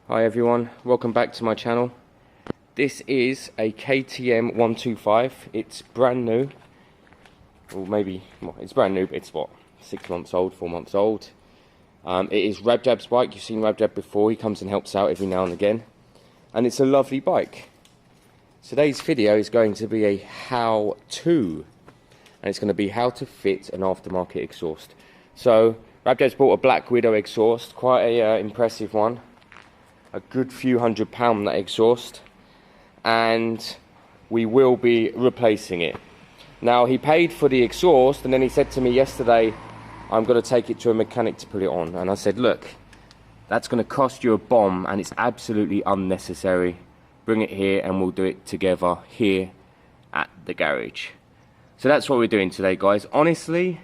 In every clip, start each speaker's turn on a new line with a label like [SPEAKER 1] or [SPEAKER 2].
[SPEAKER 1] Hi everyone, welcome back to my channel. This is a KTM 125. It's brand new, or maybe, well, it's brand new, but it's what, 6 months old, 4 months old. It is Rabjab's bike. You've seen Rabjab before. He comes and helps out every now and again, and it's a lovely bike. Today's video is going to be a how-to, and it's going to be how to fit an aftermarket exhaust. So Rabjab's bought a Black Widow exhaust, quite a impressive one. A good few £100 that exhaust, and we will be replacing it. Now, he paid for the exhaust, and then he said to me yesterday, I'm going to take it to a mechanic to put it on. And I said, look, that's going to cost you a bomb, and it's absolutely unnecessary. Bring it here and we'll do it together here at the garage. So that's what we're doing today, guys. Honestly,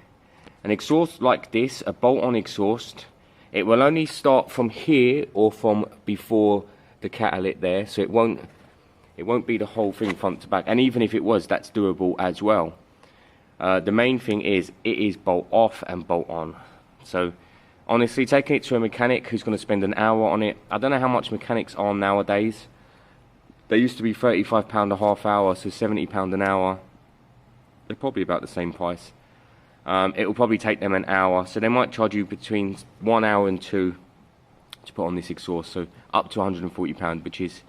[SPEAKER 1] an exhaust like this, a bolt-on exhaust, it will only start from here or from before the catalyst there, so it won't be the whole thing front to back. And even if it was, that's doable as well. The main thing is it is bolt off and bolt on. So honestly, taking it to a mechanic who's going to spend an hour on it, I don't know how much mechanics are nowadays. They used to be £35 a half hour, so £70 an hour. They're probably about the same price. It will probably take them an hour, so they might charge you between 1 hour and 2 to put on this exhaust, so up to £140, which is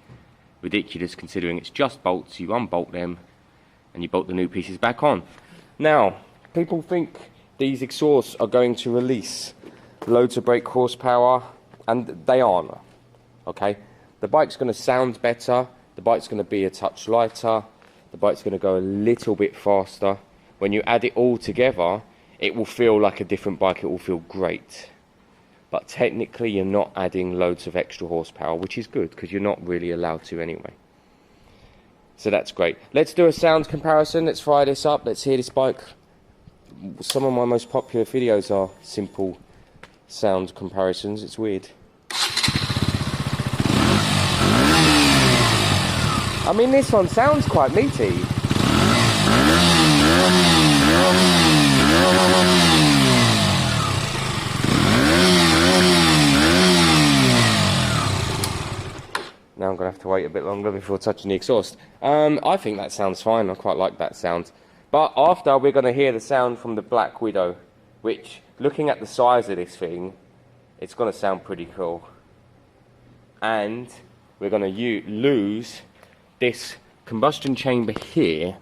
[SPEAKER 1] ridiculous considering it's just bolts. You unbolt them and you bolt the new pieces back on. Now, people think these exhausts are going to release loads of brake horsepower, and they aren't. Okay, the bike's going to sound better, the bike's going to be a touch lighter, the bike's going to go a little bit faster. When you add it all together, it will feel like a different bike. It will feel great. But technically, you're not adding loads of extra horsepower, which is good because you're not really allowed to anyway. So that's great. Let's do a sound comparison. Let's fire this up. Let's hear this bike. Some of my most popular videos are simple sound comparisons. It's weird. I mean, this one sounds quite meaty. Now I'm going to have to wait a bit longer before touching the exhaust. I think that sounds fine. I quite like that sound. But after, we're going to hear the sound from the Black Widow, which, looking at the size of this thing, it's going to sound pretty cool. And we're going to lose this combustion chamber here,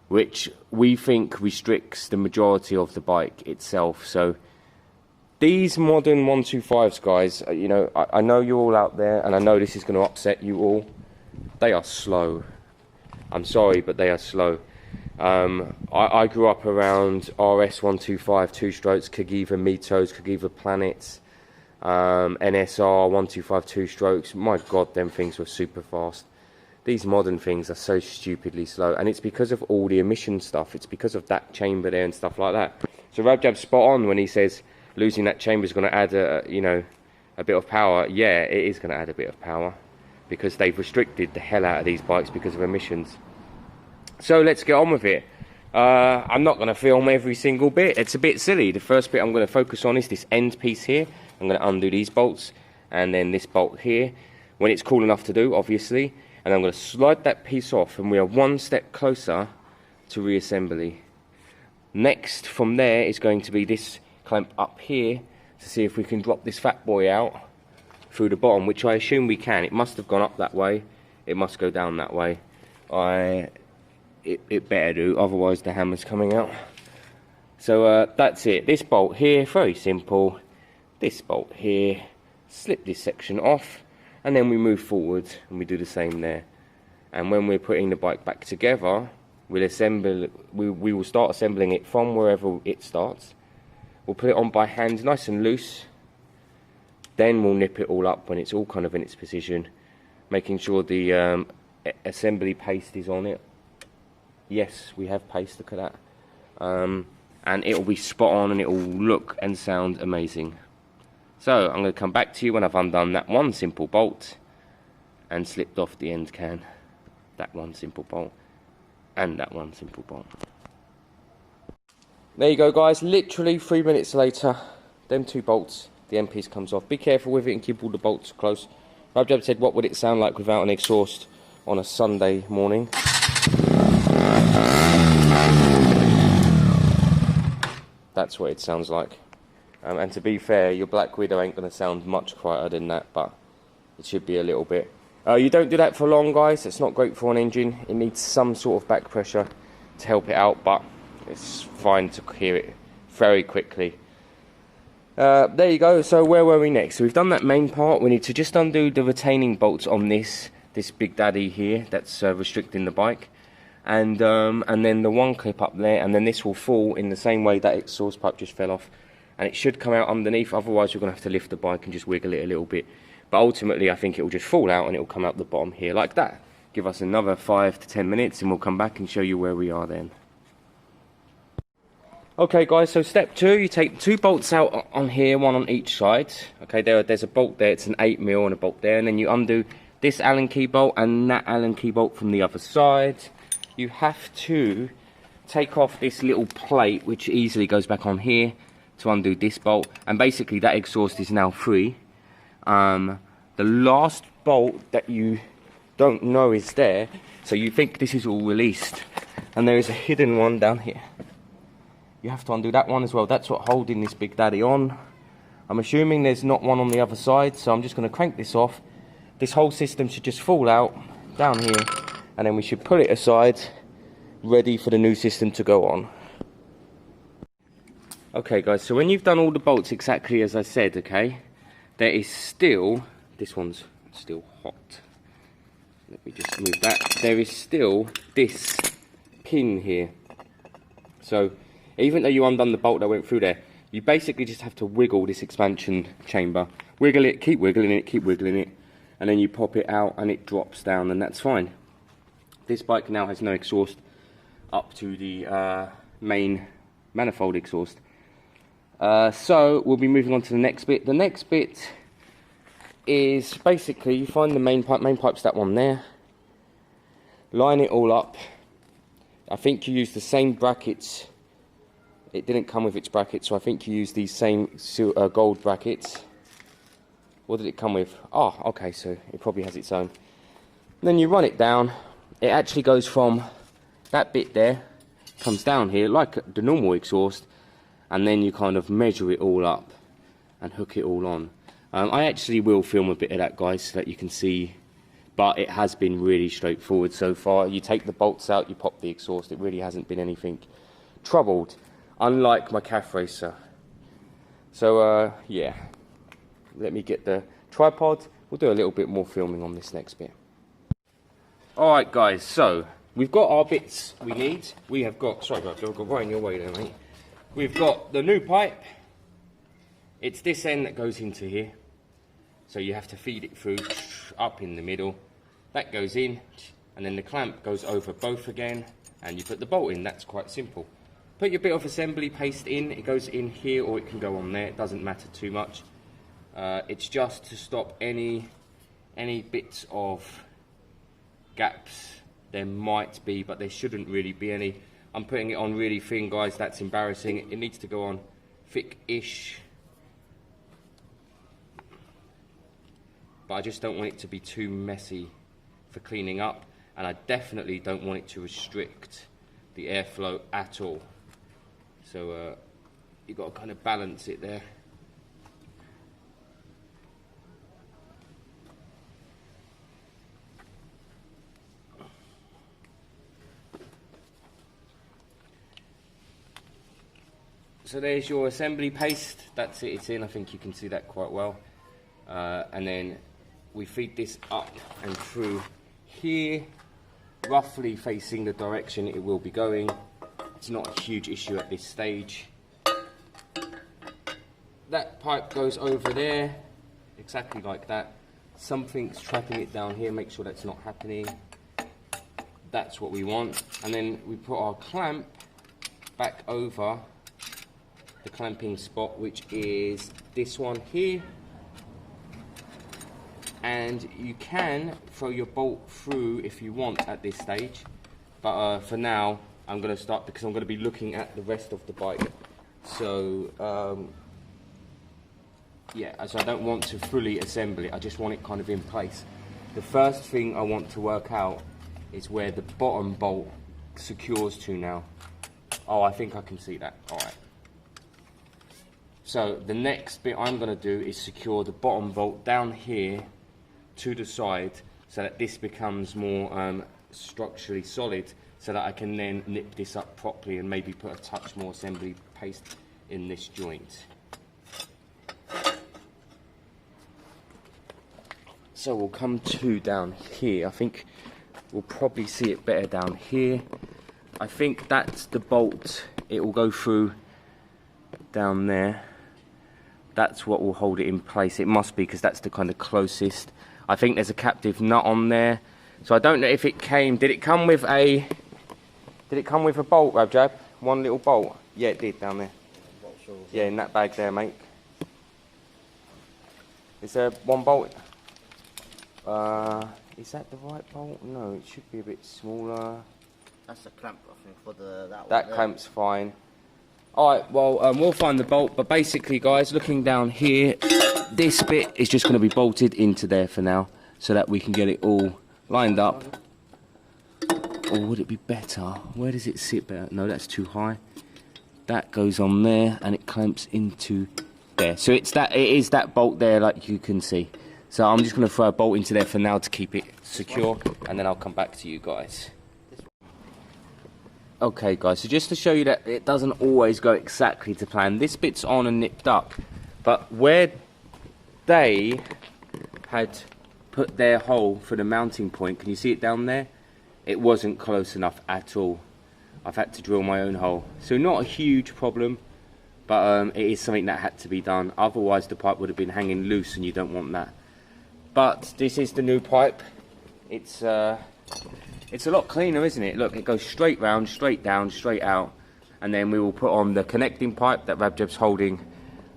[SPEAKER 1] which we think restricts the majority of the bike itself. So these modern 125s, guys, you know, I know you're all out there, and I know this is going to upset you all. They are slow. I'm sorry, but they are slow. I grew up around RS 125 two-strokes, Kagiva Mitos, Kagiva Planets, NSR 125 two-strokes. My God, them things were super fast. These modern things are so stupidly slow, and it's because of all the emission stuff. It's because of that chamber there and stuff like that. So Rabjab's spot on when he says losing that chamber is going to add a bit of power. Yeah, it is going to add a bit of power because they've restricted the hell out of these bikes because of emissions. So let's get on with it. I'm not going to film every single bit. It's a bit silly. The first bit I'm going to focus on is this end piece here. I'm going to undo these bolts and then this bolt here when it's cool enough to do, obviously. And I'm going to slide that piece off, and we are one step closer to reassembly. Next from there is going to be this clamp up here to see if we can drop this fat boy out through the bottom, which I assume we can. It must have gone up that way. It must go down that way. It better do, otherwise the hammer's coming out. So that's it. This bolt here, very simple. This bolt here, slip this section off. And then we move forward and we do the same there. And when we're putting the bike back together, we will start assembling it from wherever it starts. We'll put it on by hand, nice and loose. Then we'll nip it all up when it's all kind of in its position. making sure the assembly paste is on it. Yes, we have paste, look at that. And it'll be spot on and it'll look and sound amazing. So I'm going to come back to you when I've undone that one simple bolt and slipped off the end can. That one simple bolt and that one simple bolt. There you go, guys, literally 3 minutes later, them 2 bolts, the end piece comes off. Be careful with it and keep all the bolts close. Rob said, what would it sound like without an exhaust on a Sunday morning? That's what it sounds like. And to be fair, your Black Widow ain't going to sound much quieter than that, but it should be a little bit. You don't do that for long, guys. It's not great for an engine. It needs some sort of back pressure to help it out, but it's fine to hear it very quickly. There you go. So where were we next? So we've done that main part. We need to just undo the retaining bolts on this Big Daddy here that's restricting the bike. And then the one clip up there, and then this will fall in the same way that exhaust pipe just fell off, and it should come out underneath. Otherwise you're going to have to lift the bike and just wiggle it a little bit, but ultimately I think it will just fall out and it will come out the bottom here like that. Give us another 5 to 10 minutes and we'll come back and show you where we are then. Okay guys, so step 2, you take 2 bolts out on here, one on each side. Okay, there's a bolt there, it's an 8mm, and a bolt there, and then you undo this Allen key bolt and that Allen key bolt from the other side. You have to take off this little plate, which easily goes back on here, to undo this bolt, and basically that exhaust is now free. The last bolt that you don't know is there, so you think this is all released, and there is a hidden one down here. You have to undo that one as well. That's what holding this Big Daddy on. I'm assuming there's not one on the other side, so I'm just going to crank this off. This whole system should just fall out down here, and then we should put it aside, ready for the new system to go on. Okay guys, so when you've done all the bolts exactly as I said, okay, there is still, this one's still hot. Let me just move that. There is still this pin here. So even though you undone the bolt that went through there, you basically just have to wiggle this expansion chamber. Wiggle it, keep wiggling it, and then you pop it out and it drops down, and that's fine. This bike now has no exhaust up to the main manifold exhaust. So we'll be moving on to the next bit. The next bit is basically you find the main pipe's that one there. Line it all up. I think you use the same brackets. It didn't come with its brackets, so I think you use these same gold brackets. What did it come with? Oh, okay, so it probably has its own. Then you run it down. It actually goes from that bit there, comes down here like the normal exhaust, and then you kind of measure it all up and hook it all on. I actually will film a bit of that, guys, so that you can see, but it has been really straightforward so far. You take the bolts out, you pop the exhaust. It really hasn't been anything troubled, unlike my calf racer. So yeah, let me get the tripod. We'll do a little bit more filming on this next bit. Alright guys, so we've got our bits we need. We have got, sorry guys, I've got right in your way there, mate. We've got the new pipe. It's this end that goes into here. So you have to feed it through up in the middle. That goes in, and then the clamp goes over both again, and you put the bolt in. That's quite simple. Put your bit of assembly paste in. It goes in here or it can go on there. It doesn't matter too much. It's just to stop any bits of gaps. There might be, but there shouldn't really be any. I'm putting it on really thin, guys. That's embarrassing. It needs to go on thick-ish, but I just don't want it to be too messy for cleaning up, and I definitely don't want it to restrict the airflow at all. So you've got to kind of balance it there. So there's your assembly paste. That's it, it's in. I think you can see that quite well. And then we feed this up and through here, roughly facing the direction it will be going. It's not a huge issue at this stage. That pipe goes over there, exactly like that. something's trapping it down here. Make sure that's not happening. That's what we want. And then we put our clamp back over the clamping spot, which is this one here. And you can throw your bolt through if you want at this stage, but for now I'm going to start, because I'm going to be looking at the rest of the bike. So yeah, so I don't want to fully assemble it, I just want it kind of in place. The first thing I want to work out is where the bottom bolt secures to now. Oh, I think I can see that. Alright. So the next bit I'm going to do is secure the bottom bolt down here to the side, so that this becomes more structurally solid, so that I can then nip this up properly and maybe put a touch more assembly paste in this joint. So we'll come to down here. I think we'll probably see it better down here. I think that's the bolt. It will go through down there. That's what will hold it in place. It must be, because that's the kind of closest. I think there's a captive nut on there. So I don't know if it came, did it come with a bolt, Rabjab? One little bolt? Yeah, it did down there. Yeah, in that bag there, mate. Is there one bolt? Is that the right bolt? No, it should be a bit smaller.
[SPEAKER 2] That's the clamp, I think, for
[SPEAKER 1] that clamp's fine. Alright, well, we'll find the bolt, but basically, guys, looking down here, this bit is just going to be bolted into there for now, so that we can get it all lined up. Or would it be better? Where does it sit better? No, that's too high. That goes on there, and it clamps into there. So it is that bolt there, like you can see. So I'm just going to throw a bolt into there for now to keep it secure, and then I'll come back to you guys. Okay guys, so just to show you that it doesn't always go exactly to plan, this bit's on and nipped up, but where they had put their hole for the mounting point, can you see it down there? It wasn't close enough at all. I've had to drill my own hole. So not a huge problem, but it is something that had to be done, otherwise the pipe would have been hanging loose, and you don't want that. But this is the new pipe. It's a lot cleaner, isn't it? Look, it goes straight round, straight down, straight out. And then we will put on the connecting pipe that Rabjab's holding.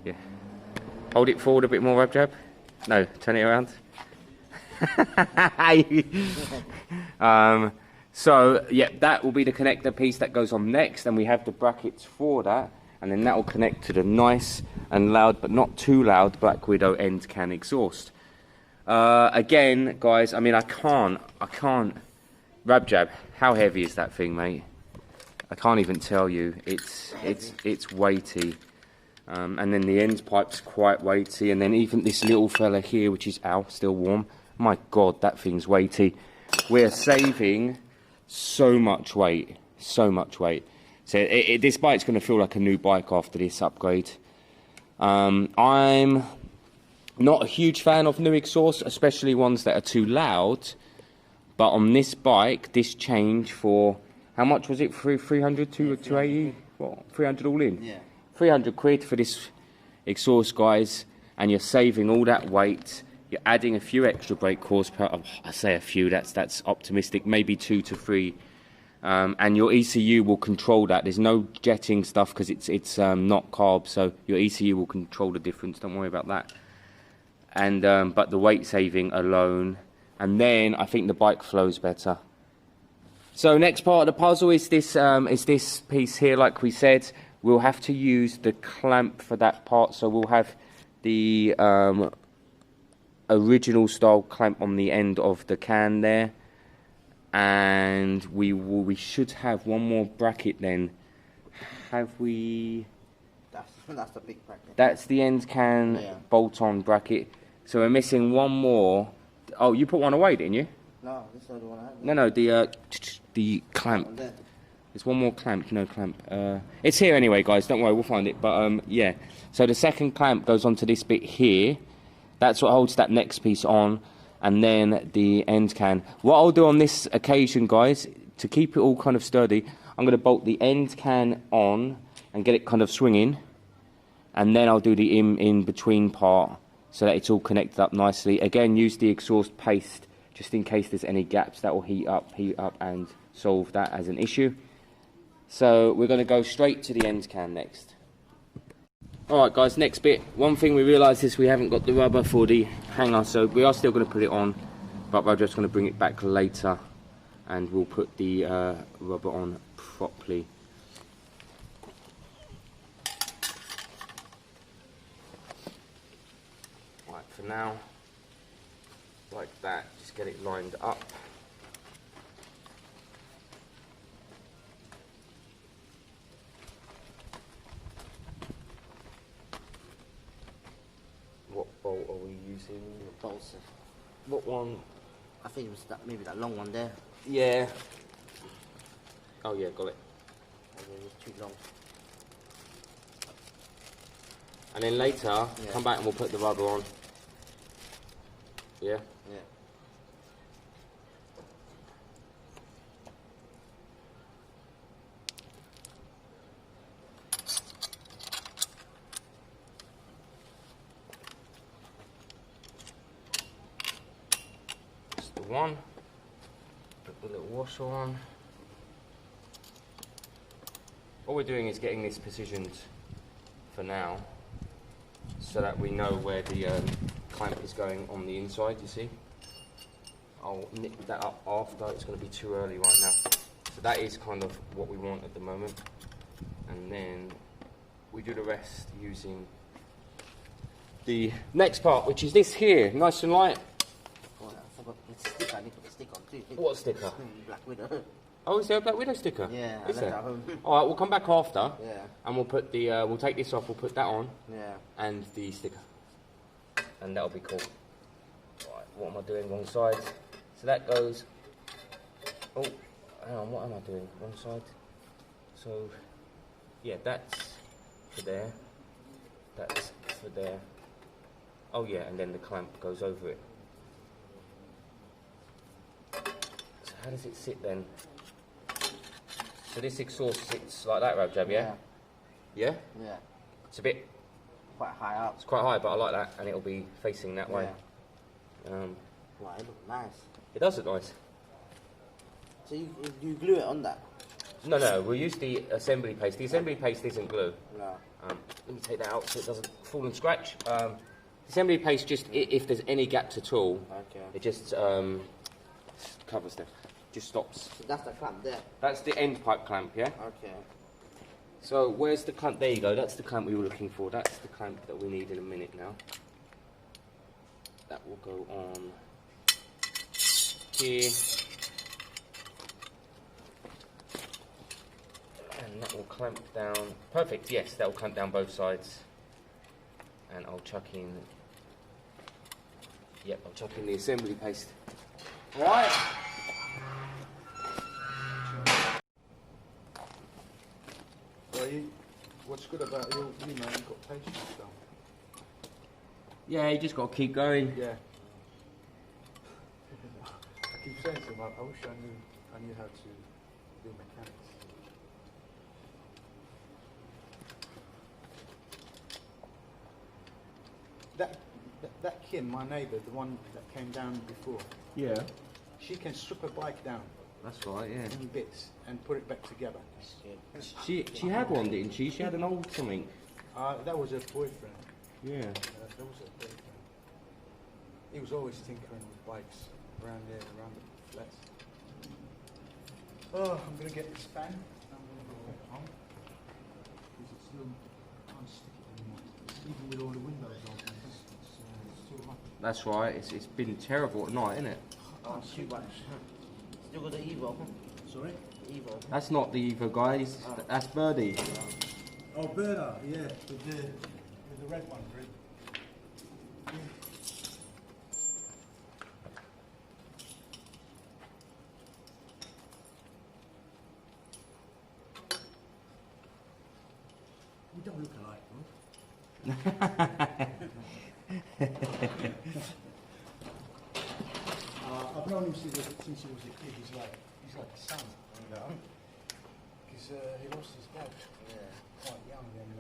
[SPEAKER 1] Yeah. Hold it forward a bit more, Rabjab. No, turn it around. So, yeah, that will be the connector piece that goes on next. And we have the brackets for that. And then that will connect to the nice and loud, but not too loud, Black Widow end can exhaust. Again, guys, I mean, I can't. Rabjab, how heavy is that thing, mate? I can't even tell you. It's weighty, and then the end pipe's quite weighty, and then even this little fella here, which is still warm. My God, that thing's weighty. We're saving so much weight, so much weight. So this bike's going to feel like a new bike after this upgrade. I'm not a huge fan of new exhausts, especially ones that are too loud. But on this bike, this change for, how much was it? 300, 280? What, 300 all in? Yeah. 300 quid for this exhaust, guys. And you're saving all that weight. You're adding a few extra brake horsepower. Oh, I say a few, that's optimistic. Maybe 2 to 3. And your ECU will control that. There's no jetting stuff because it's not carb. So your ECU will control the difference. Don't worry about that. And but the weight saving alone. And then I think the bike flows better. So next part of the puzzle is this piece here. Like we said, we'll have to use the clamp for that part. So we'll have the original style clamp on the end of the can there, and we should have one more bracket then. Have we?
[SPEAKER 2] That's the big bracket.
[SPEAKER 1] That's the end can bolt-on bracket. So we're missing one more. Oh, you put one away, didn't you?
[SPEAKER 2] No, this is the one I have.
[SPEAKER 1] No, the clamp. There's one more clamp, no clamp. It's here anyway, guys, don't worry, we'll find it. But, yeah. So the second clamp goes onto this bit here. That's what holds that next piece on. And then the end can. What I'll do on this occasion, guys, to keep it all kind of sturdy, I'm going to bolt the end can on and get it kind of swinging. And then I'll do the in-between part so that it's all connected up nicely. Again, use the exhaust paste just in case there's any gaps. That will heat up and solve that as an issue. So we're going to go straight to the end can next. Alright guys, next bit. One thing we realised is we haven't got the rubber for the hanger, so we are still going to put it on, but we're just going to bring it back later and we'll put the rubber on properly. Right, for now, like that, just get it lined up. What bolt are we using?
[SPEAKER 2] The bolts.
[SPEAKER 1] What one?
[SPEAKER 2] I think it was that, maybe that long one there.
[SPEAKER 1] Yeah. Oh yeah, got it.
[SPEAKER 2] Maybe it was too long.
[SPEAKER 1] And then later, come back and we'll put the rubber on. Yeah?
[SPEAKER 2] Yeah.
[SPEAKER 1] That's the one. Put the little washer on. All we're doing is getting this positioned for now, so that we know where the clamp is going on the inside, you see. I'll nip that up after, it's going to be too early right now. So that is kind of what we want at the moment. And then we do the rest using the next part, which is this here, nice and light.
[SPEAKER 2] Oh, I forgot the sticker. I need to put the stick on too.
[SPEAKER 1] What sticker?
[SPEAKER 2] Black Widow.
[SPEAKER 1] Oh, is there a Black Widow sticker?
[SPEAKER 2] Yeah,
[SPEAKER 1] is
[SPEAKER 2] I left
[SPEAKER 1] there?
[SPEAKER 2] it at home.
[SPEAKER 1] Alright, we'll come back after.
[SPEAKER 2] Yeah.
[SPEAKER 1] And we'll put the, we'll take this off, we'll put that on.
[SPEAKER 2] Yeah.
[SPEAKER 1] And the sticker. And that'll be cool. Right, what am I doing? Wrong side. So that goes. Oh, hang on, what am I doing? Wrong side. So, yeah, that's for there. That's for there. Oh, yeah, and then the clamp goes over it. So, how does it sit then? So, this exhaust sits like that, Rabjab, yeah? Yeah?
[SPEAKER 2] Yeah.
[SPEAKER 1] It's a bit.
[SPEAKER 2] Quite high up.
[SPEAKER 1] It's quite high, but I like that, and it'll be facing that way.
[SPEAKER 2] Wow, it looks nice.
[SPEAKER 1] It does look nice.
[SPEAKER 2] So you glue it on that?
[SPEAKER 1] No, we'll use the assembly paste. The assembly paste isn't glue.
[SPEAKER 2] No.
[SPEAKER 1] Let me take that out so it doesn't fall and scratch. The assembly paste, just if there's any gaps at all, it just covers them, just stops.
[SPEAKER 2] So that's the clamp there?
[SPEAKER 1] That's the end pipe clamp, yeah?
[SPEAKER 2] Okay.
[SPEAKER 1] So where's the clamp? There you go, that's the clamp we were looking for. That's the clamp that we need in a minute now. That will go on here. And that will clamp down. Perfect, yes, that will clamp down both sides. And I'll chuck in. Yep, I'll chuck in the assembly paste. Alright.
[SPEAKER 3] What's good about you man, you've got patience though.
[SPEAKER 1] Yeah, you just got to keep going.
[SPEAKER 3] Yeah. I keep saying to him, I wish I knew how to do mechanics. That Kim, my neighbour, the one that came down before,
[SPEAKER 1] Yeah.
[SPEAKER 3] she can strip a bike down
[SPEAKER 1] That's right, yeah.
[SPEAKER 3] in bits and put it back together.
[SPEAKER 1] She had one, didn't she? She had an old something.
[SPEAKER 3] That was her boyfriend.
[SPEAKER 1] Yeah.
[SPEAKER 3] That was her boyfriend. He was always tinkering with bikes around there, around the flats. Oh, I'm going to get this fan. I'm going to go home. Because it's still, I can't stick it anymore. Even with all the windows open, it's too hot.
[SPEAKER 1] That's right, it's been terrible at night, isn't it?
[SPEAKER 2] Oh, shoot, much. Still got the Evo.
[SPEAKER 3] Sorry?
[SPEAKER 2] Evo.
[SPEAKER 1] That's not the Evo, guys. That's Birdie.
[SPEAKER 3] Oh, Berta, yeah, with the red one, right? Yeah. We don't look alike, I've known him since he was a kid. He's like a son, you know. Because he lost his dad quite young, and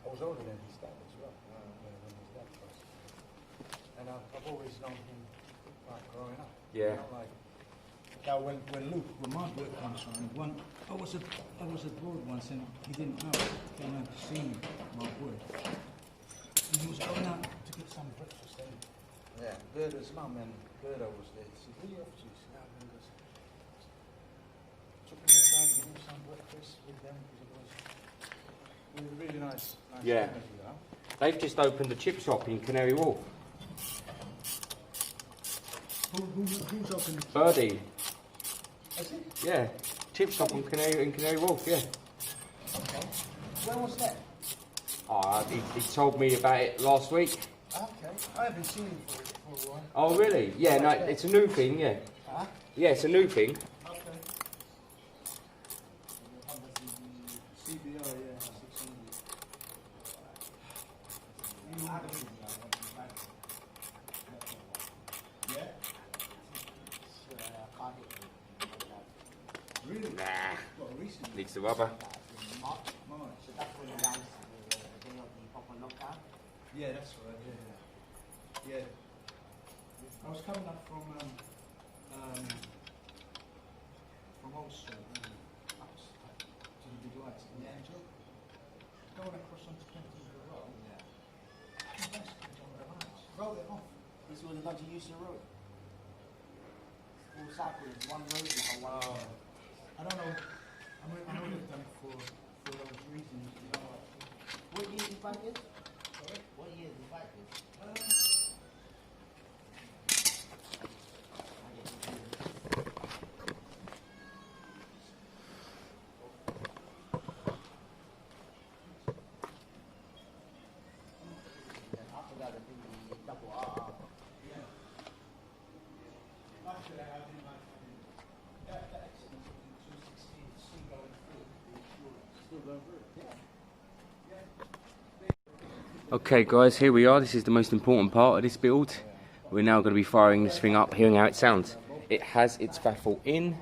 [SPEAKER 3] I was older than his dad as well. And I've always known him like growing up.
[SPEAKER 1] Yeah.
[SPEAKER 3] You know, like, now when my boy comes from, I was abroad once and he didn't know. He came out to see my boy. And he was going out to get some breakfast and Gerda's mum and Gerda was there. She said, "Where are you off to?" She said, "I'm going to took him inside, give him some breakfast with them because it was really nice
[SPEAKER 1] Yeah.
[SPEAKER 3] family, you know.
[SPEAKER 1] They've just opened a chip shop in Canary Wharf.
[SPEAKER 3] Who's open?
[SPEAKER 1] Birdie.
[SPEAKER 3] Is it?
[SPEAKER 1] Yeah. Chip shop in Canary Wharf, yeah.
[SPEAKER 3] Okay. Where was that?
[SPEAKER 1] Oh, he told me about it last week.
[SPEAKER 3] Okay. I haven't seen him for a while.
[SPEAKER 1] Oh, really? Yeah, no, it's a new thing, yeah.
[SPEAKER 3] Huh?
[SPEAKER 1] Yeah, it's a new thing.
[SPEAKER 3] Okay. CBR, yeah. 600. Yeah? Really?
[SPEAKER 1] Nah,
[SPEAKER 3] What, recently?
[SPEAKER 1] needs the rubber.
[SPEAKER 3] March.
[SPEAKER 2] So that's when you announced the day of the proper lockdown.
[SPEAKER 3] Yeah, that's right, yeah. I was coming up from Ulster, up to the big lights in Angel. Going across onto Kensington Road. Roll it off.
[SPEAKER 2] This was a bunch of use of the road. All cycles, one road now, one.
[SPEAKER 3] I don't know. I'm only done for those reasons. You know.
[SPEAKER 2] What year did you find this?
[SPEAKER 3] Sorry?
[SPEAKER 2] What year did you find this? After that, I think the double R.
[SPEAKER 3] After that, I didn't like that accident in 2016 still going through the insurance.
[SPEAKER 2] Still going through?
[SPEAKER 1] Okay guys, here we are. This is the most important part of this build. We're now going to be firing this thing up, hearing how it sounds. It has its baffle in.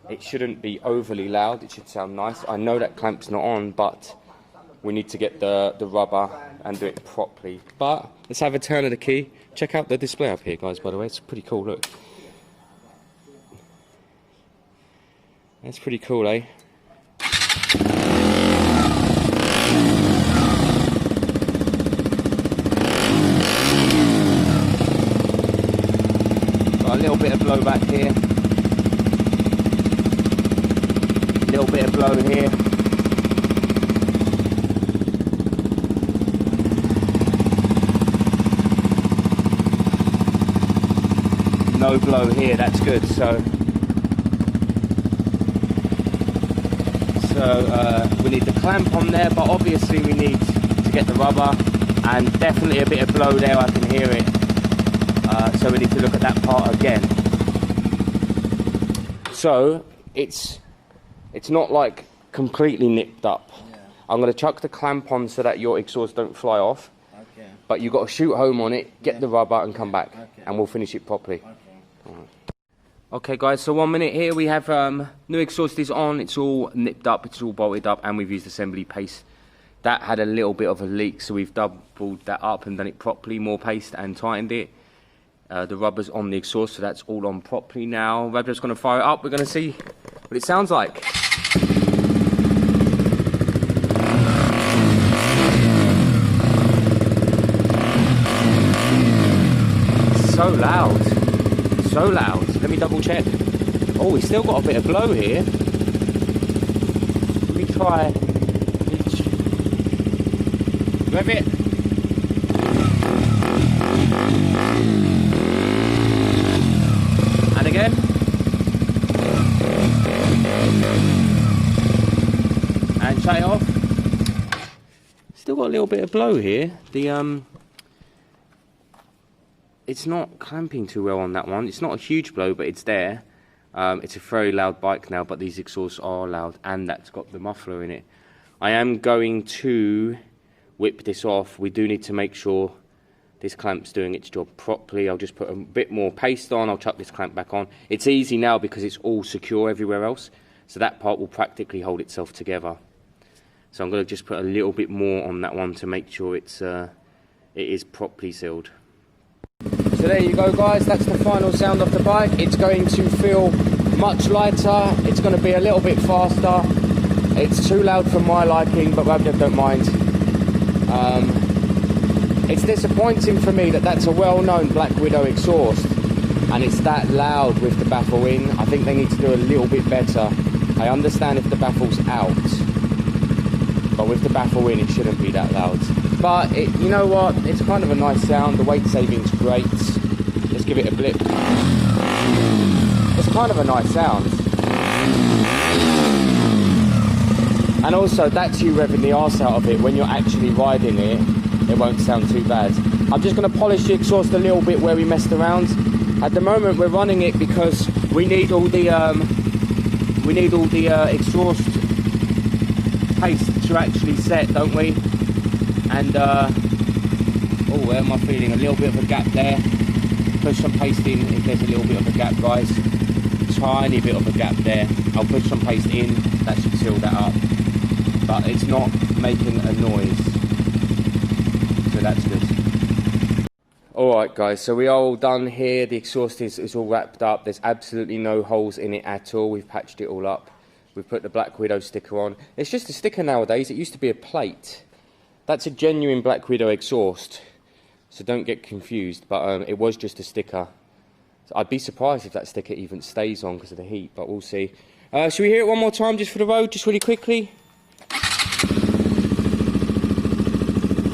[SPEAKER 1] It shouldn't be overly loud, it should sound nice. I know that clamp's not on, but we need to get the rubber and do it properly. But let's have a turn of the key. Check out the display up here guys, by the way. It's pretty cool, look. That's pretty cool, eh? Got a little bit of blow back here. A little bit of blow here. No blow here, that's good. So we need the clamp on there, but obviously we need to get the rubber, and definitely a bit of blow there, I can hear it. So we need to look at that part again. So it's not like completely nipped up.
[SPEAKER 2] Yeah.
[SPEAKER 1] I'm going to chuck the clamp on so that your exhaust don't fly off.
[SPEAKER 2] Okay.
[SPEAKER 1] But you've got to shoot home on it, get
[SPEAKER 2] Yeah.
[SPEAKER 1] the rubber and come back,
[SPEAKER 2] Okay.
[SPEAKER 1] and we'll finish it properly.
[SPEAKER 2] Okay.
[SPEAKER 1] Okay guys, so 1 minute here. We have new exhaust is on. It's all nipped up, it's all bolted up, and we've used assembly paste. That had a little bit of a leak, so we've doubled that up and done it properly, more paste, and tightened it. The rubber's on the exhaust, so that's all on properly now. Radio's going to fire it up. We're going to see what it sounds like. So loud. So loud. Let me double check. Oh, we still got a bit of blow here. Let me try. Rev it. And again. And shut it off. Still got a little bit of blow here. It's not clamping too well on that one. It's not a huge blow, but it's there. It's a very loud bike now, but these exhausts are loud, and that's got the muffler in it. I am going to whip this off. We do need to make sure this clamp's doing its job properly. I'll just put a bit more paste on. I'll chuck this clamp back on. It's easy now because it's all secure everywhere else, so that part will practically hold itself together. So I'm going to just put a little bit more on that one to make sure it's it is properly sealed. So there you go guys, that's the final sound of the bike. It's going to feel much lighter, it's going to be a little bit faster. It's too loud for my liking, but Rabdev don't mind. It's disappointing for me that that's a well-known Black Widow exhaust and it's that loud with the baffle in. I think they need to do a little bit better. I understand if the baffle's out, but with the baffle in it shouldn't be that loud. But you know what, it's kind of a nice sound, the weight saving's great. Let's give it a blip. It's kind of a nice sound. And also, that's you revving the arse out of it. When you're actually riding it, it won't sound too bad. I'm just going to polish the exhaust a little bit where we messed around. At the moment, we're running it because we need all the exhaust paste to actually set, don't we? And oh, where am I feeling? A little bit of a gap there. Push some paste in if there's a little bit of a gap, guys. Tiny bit of a gap there. I'll push some paste in. That should seal that up. But it's not making a noise, so that's good. Alright guys, so we are all done here. The exhaust is all wrapped up. There's absolutely no holes in it at all. We've patched it all up. We've put the Black Widow sticker on. It's just a sticker nowadays. It used to be a plate. That's a genuine Black Widow exhaust, so don't get confused, but it was just a sticker. So I'd be surprised if that sticker even stays on because of the heat, but we'll see. Should we hear it one more time just for the road, just really quickly?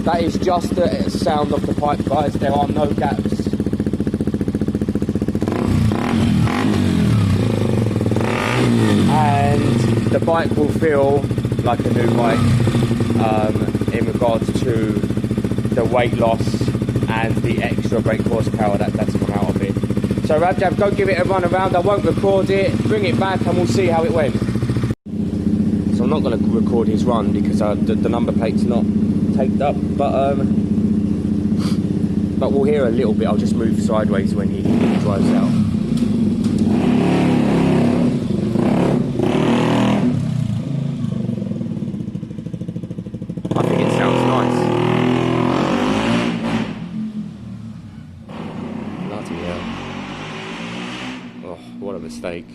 [SPEAKER 1] That is just the sound of the pipe, guys. There are no gaps. And the bike will feel like a new bike in regards to the weight loss and the extra brake horsepower that's come out of it. So Rabdev, go give it a run around. I won't record it. Bring it back and we'll see how it went. So I'm not going to record his run because the number plate's not taped up, but we'll hear a little bit. I'll just move sideways when he drives out. I think it sounds nice. Bloody hell. Oh, what a mistake.